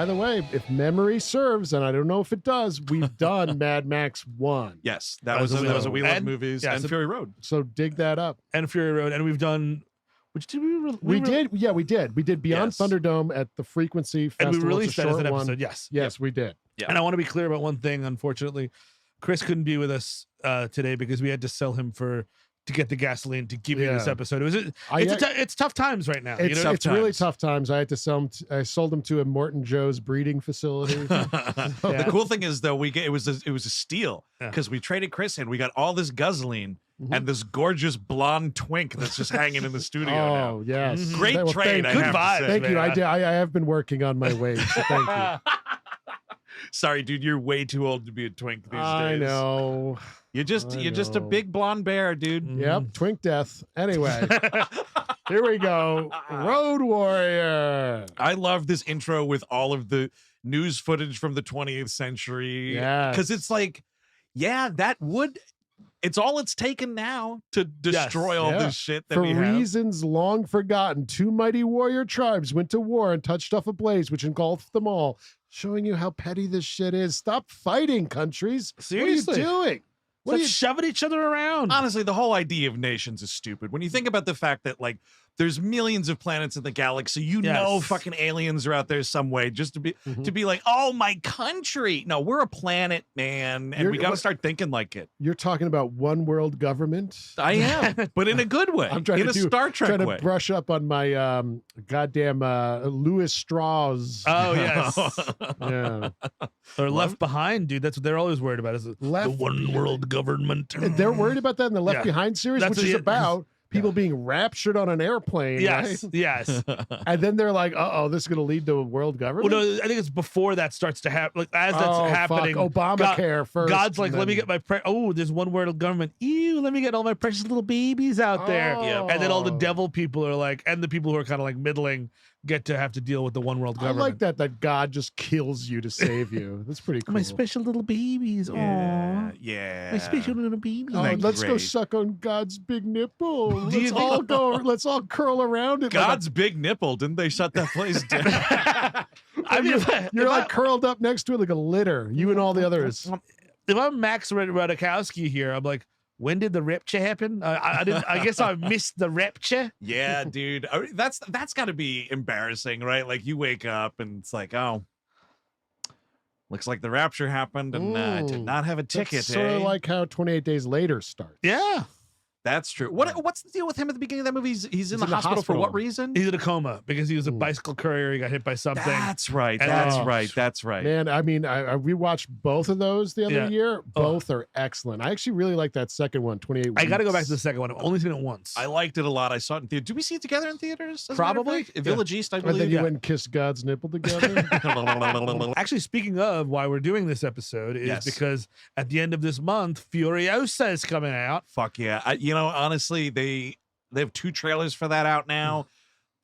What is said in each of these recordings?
by the way, if memory serves, and I don't know if it does, we've done Mad Max 1. Yes, that was a We Love Movies and Fury Road. So dig that up. And Fury Road, and we've done. Which did we did? Yeah, we did. We did Beyond Thunderdome at the Frequency Festival. And we released that as an episode. One. Yes, yes, we did. Yeah. And I want to be clear about one thing. Unfortunately, Chris couldn't be with us today because we had to sell him to get the gasoline to give you this episode. It's tough times right now. It's really tough times. I had to sell him. I sold him to a Morton Joe's breeding facility. The cool thing is though, it was a steal because we traded Chris in. We got all this guzzoline and this gorgeous blonde twink that's just hanging in the studio now. Oh yes, great trade. Good vibes. Thank you. I have been working on my weight. So thank you. Sorry, dude, you're way too old to be a twink these days. I know. You're just a big blonde bear, dude. Yep, twink death. Anyway, here we go. Road Warrior. I love this intro with all of the news footage from the 20th century. Yeah, because it's like, it's all it's taken now to destroy all this shit that we have. For reasons long forgotten, two mighty warrior tribes went to war and touched off a blaze which engulfed them all, showing you how petty this shit is. Stop fighting, countries. Seriously. What are you doing? What are you shoving each other around? Honestly, the whole idea of nations is stupid. When you think about the fact that, like, there's millions of planets in the galaxy, you know fucking aliens are out there some way, just to be like, oh, my country. No, we're a planet, man, and we got to start thinking like it. You're talking about one world government? I am, but in a good way. I'm trying Star Trek way. To brush up on my goddamn Louis Strauss. Oh, yes. Yeah. Or Left Behind, dude. That's what they're always worried about. Is the one world government. They're worried about that in the Left Behind series, which is about people being raptured on an airplane. Yes, right? yes. And then they're like, uh-oh, this is going to lead to a world government? Well, no, I think it's before that starts to happen. Like, as that's happening. Obamacare first. God's like, let me get my... there's one world government. Ew, let me get all my precious little babies out there. And then all the devil people are like, and the people who are kind of like middling get to have to deal with the one world government. I like that God just kills you to save you. That's pretty cool. My special little babies. Yeah. My special little babies. Let's go suck on God's big nipple. Let's all curl around it. God's big nipple. Didn't they shut that place down? I mean, you're like curled up next to it like a litter. You and all the others. If I'm Max Radikowski here, I'm like, when did the rapture happen? I guess I missed the rapture. Yeah, dude. That's got to be embarrassing, right? Like you wake up and it's like, oh, looks like the rapture happened and I did not have a ticket. It's sort of like how 28 Days Later starts. Yeah. That's true. What's the deal with him at the beginning of that movie? He's in the hospital for what reason? He's in a coma because he was a bicycle courier. He got hit by something. That's right. That's right. Man, I mean, I rewatched both of those the other year. Both are excellent. I actually really like that second one, 28 Weeks. I got to go back to the second one. I've only seen it once. I liked it a lot. I saw it in theater. Did we see it together in theaters? Probably. Village East, I believe. And then you went and kissed God's nipple together. Actually, speaking of why we're doing this episode is because at the end of this month, Furiosa is coming out. Fuck yeah. Honestly, they have 2 trailers for that out now.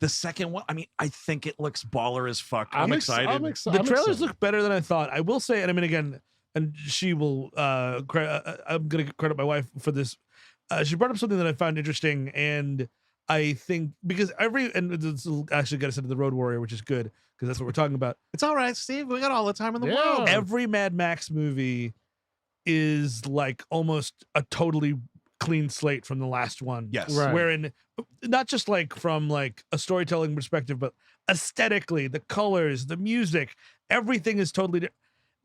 The second one, I mean, I think it looks baller as fuck. I'm excited. The trailers look better than I thought. I will say, and I mean, again, and she will, I'm going to credit my wife for this. She brought up something that I found interesting, and I think because and this will actually get us into the Road Warrior, which is good because that's what we're talking about. It's all right, Steve. We got all the time in the world. Every Mad Max movie is like almost a totally clean slate from the last one. Yes. Right. Wherein not just like from like a storytelling perspective, but aesthetically, the colors, the music, everything is totally different.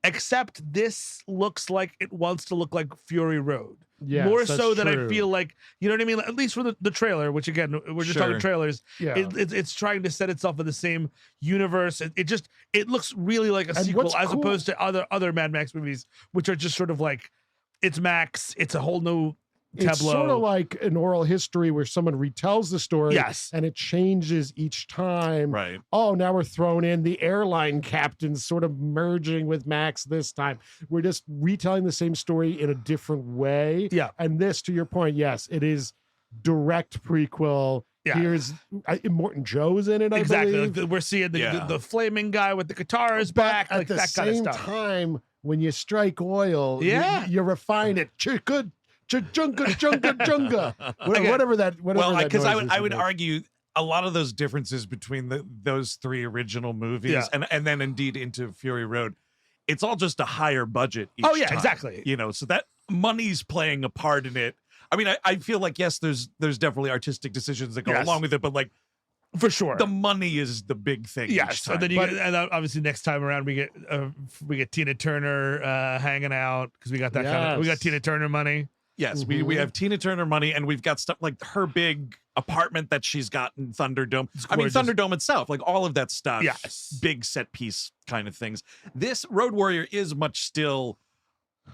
Except this looks like it wants to look like Fury Road. Yes, more so than true. I feel like, you know what I mean? At least for the trailer, which again, we're just talking trailers. Yeah. It's trying to set itself in the same universe. It looks really like a sequel as opposed to other Mad Max movies, which are just sort of like, it's Max, it's a whole new tableau. It's sort of like an oral history where someone retells the story and it changes each time. Right. Oh, now we're thrown in the airline captain sort of merging with Max this time. We're just retelling the same story in a different way. Yeah. And this, to your point, yes, it is direct prequel. Yeah. Here's Morton Joe's in it, I believe. Like we're seeing the flaming guy with the guitar is back. At like the that same kind of stuff. time, when you strike oil, you refine it. Good. Junga. Whatever that. Well, because I would noise is. argue, a lot of those differences between those three original movies and then indeed into Fury Road, it's all just a higher budget each time, exactly. You know, so that money's playing a part in it. I mean, I feel like, yes, there's definitely artistic decisions that go along with it, but like, for sure, the money is the big thing. Yes, so then and obviously next time around we get Tina Turner hanging out because we got that we got Tina Turner money. Yes, we have Tina Turner money, and we've got stuff like her big apartment that she's got in Thunderdome. I mean, Thunderdome itself, like all of that stuff. Yes, big set piece kind of things. This Road Warrior is much still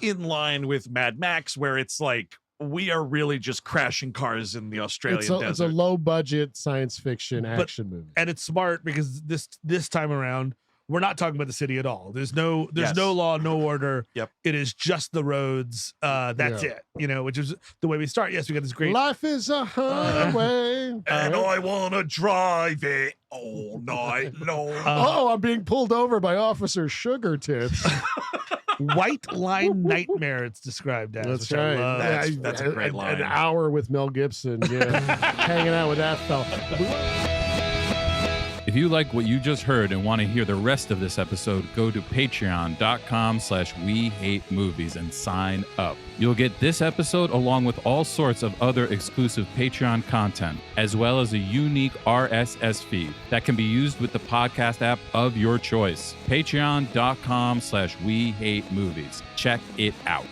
in line with Mad Max, where it's like, we are really just crashing cars in the Australian desert. It's a low budget science fiction action movie. And it's smart because this time around, we're not talking about the city at all. There's no law, no order. Yep. It is just the roads. That's it. You know, which is the way we start. Yes, we got this great life is a highway. And I wanna drive it all night long. I'm being pulled over by Officer Sugar Tits. White line nightmare, it's described as. That's right. That's a great line. An hour with Mel Gibson, hanging out with that fella. If you like what you just heard and want to hear the rest of this episode, go to patreon.com/WeHateMovies and sign up. You'll get this episode along with all sorts of other exclusive Patreon content, as well as a unique RSS feed that can be used with the podcast app of your choice. Patreon.com/WeHateMovies. Check it out.